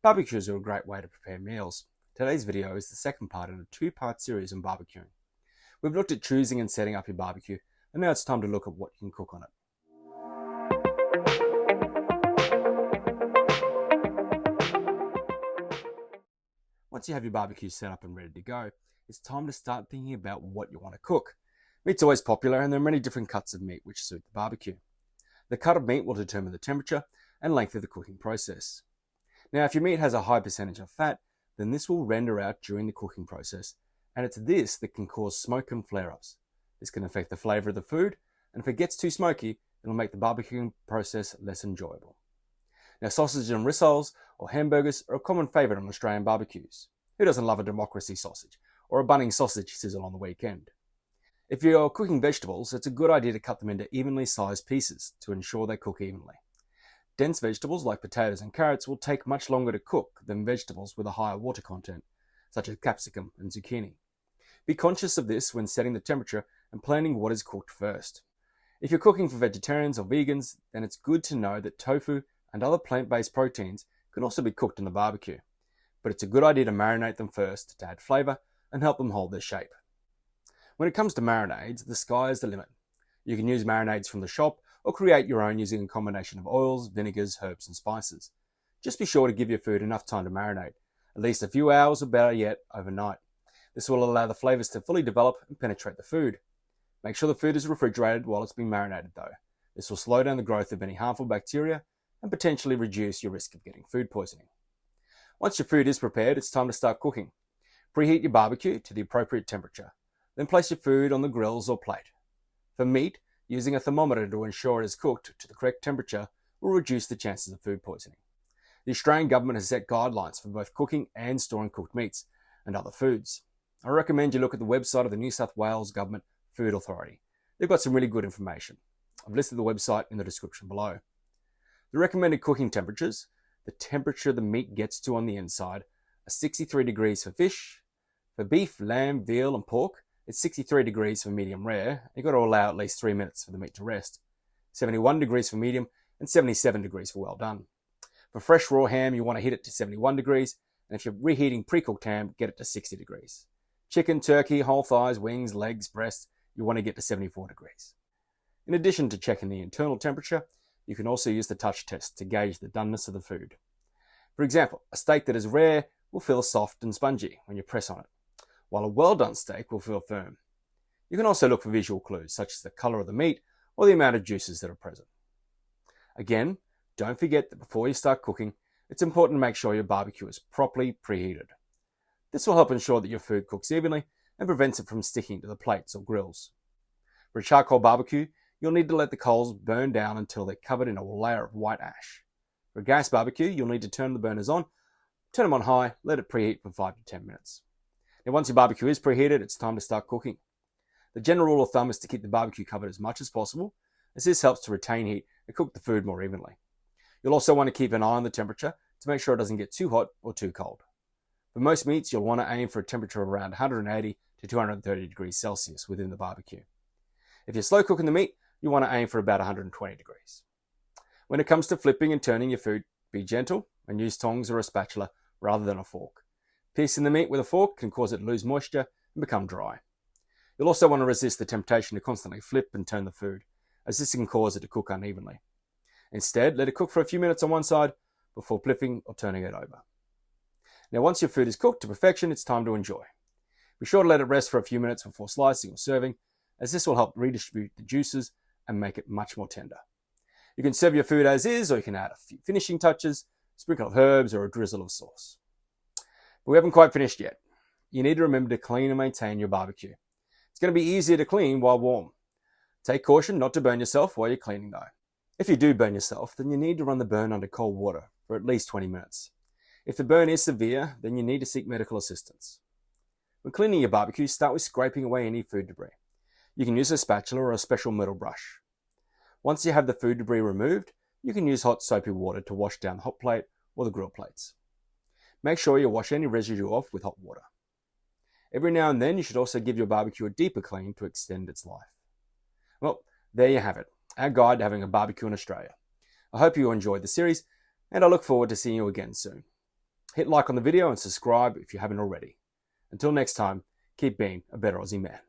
Barbecues are a great way to prepare meals. Today's video is the second part in a two-part series on barbecuing. We've looked at choosing and setting up your barbecue, and now it's time to look at what you can cook on it. Once you have your barbecue set up and ready to go, it's time to start thinking about what you want to cook. Meat's always popular, and there are many different cuts of meat which suit the barbecue. The cut of meat will determine the temperature and length of the cooking process. Now, if your meat has a high percentage of fat, then this will render out during the cooking process, and it's this that can cause smoke and flare-ups. This can affect the flavour of the food, and if it gets too smoky, it'll make the barbecuing process less enjoyable. Now, sausage and rissoles or hamburgers are a common favourite on Australian barbecues. Who doesn't love a democracy sausage or a Bunnings sausage sizzle on the weekend? If you're cooking vegetables, it's a good idea to cut them into evenly sized pieces to ensure they cook evenly. Dense vegetables like potatoes and carrots will take much longer to cook than vegetables with a higher water content, such as capsicum and zucchini. Be conscious of this when setting the temperature and planning what is cooked first. If you're cooking for vegetarians or vegans, then it's good to know that tofu and other plant-based proteins can also be cooked in the barbecue, but it's a good idea to marinate them first to add flavour and help them hold their shape. When it comes to marinades, the sky is the limit. You can use marinades from the shop or create your own using a combination of oils, vinegars, herbs and spices. Just be sure to give your food enough time to marinate, at least a few hours or better yet, overnight. This will allow the flavours to fully develop and penetrate the food. Make sure the food is refrigerated while it's being marinated though. This will slow down the growth of any harmful bacteria and potentially reduce your risk of getting food poisoning. Once your food is prepared, it's time to start cooking. Preheat your barbecue to the appropriate temperature. Then place your food on the grills or plate. For meat, using a thermometer to ensure it is cooked to the correct temperature will reduce the chances of food poisoning. The Australian government has set guidelines for both cooking and storing cooked meats and other foods. I recommend you look at the website of the New South Wales Government Food Authority. They've got some really good information. I've listed the website in the description below. The recommended cooking temperatures, the temperature the meat gets to on the inside, are 63 degrees for fish. For beef, lamb, veal and pork, it's 63 degrees for medium rare. You've got to allow at least 3 minutes for the meat to rest. 71 degrees for medium and 77 degrees for well done. For fresh raw ham, you want to hit it to 71 degrees, and if you're reheating pre-cooked ham, get it to 60 degrees. Chicken, turkey, whole thighs, wings, legs, breasts, you want to get to 74 degrees. In addition to checking the internal temperature, you can also use the touch test to gauge the doneness of the food. For example, a steak that is rare will feel soft and spongy when you press on it, while a well-done steak will feel firm. You can also look for visual clues, such as the colour of the meat or the amount of juices that are present. Again, don't forget that before you start cooking, it's important to make sure your barbecue is properly preheated. This will help ensure that your food cooks evenly and prevents it from sticking to the plates or grills. For a charcoal barbecue, you'll need to let the coals burn down until they're covered in a layer of white ash. For a gas barbecue, you'll need to turn the burners on, turn them on high, let it preheat for 5 to 10 minutes. Now, once your barbecue is preheated, it's time to start cooking. The general rule of thumb is to keep the barbecue covered as much as possible, as this helps to retain heat and cook the food more evenly. You'll also want to keep an eye on the temperature to make sure it doesn't get too hot or too cold. For most meats, you'll want to aim for a temperature of around 180 to 230 degrees Celsius within the barbecue. If you're slow cooking the meat, you want to aim for about 120 degrees. When it comes to flipping and turning your food, be gentle and use tongs or a spatula rather than a fork. Piercing the meat with a fork can cause it to lose moisture and become dry. You'll also want to resist the temptation to constantly flip and turn the food, as this can cause it to cook unevenly. Instead, let it cook for a few minutes on one side before flipping or turning it over. Now, once your food is cooked to perfection, it's time to enjoy. Be sure to let it rest for a few minutes before slicing or serving, as this will help redistribute the juices and make it much more tender. You can serve your food as is, or you can add a few finishing touches, sprinkle of herbs or a drizzle of sauce. But we haven't quite finished yet. You need to remember to clean and maintain your barbecue. It's going to be easier to clean while warm. Take caution not to burn yourself while you're cleaning though. If you do burn yourself, then you need to run the burn under cold water for at least 20 minutes. If the burn is severe, then you need to seek medical assistance. When cleaning your barbecue, start with scraping away any food debris. You can use a spatula or a special metal brush. Once you have the food debris removed, you can use hot soapy water to wash down the hot plate or the grill plates. Make sure you wash any residue off with hot water. Every now and then, you should also give your barbecue a deeper clean to extend its life. Well, there you have it, our guide to having a barbecue in Australia. I hope you enjoyed the series, and I look forward to seeing you again soon. Hit like on the video and subscribe if you haven't already. Until next time, keep being a better Aussie man.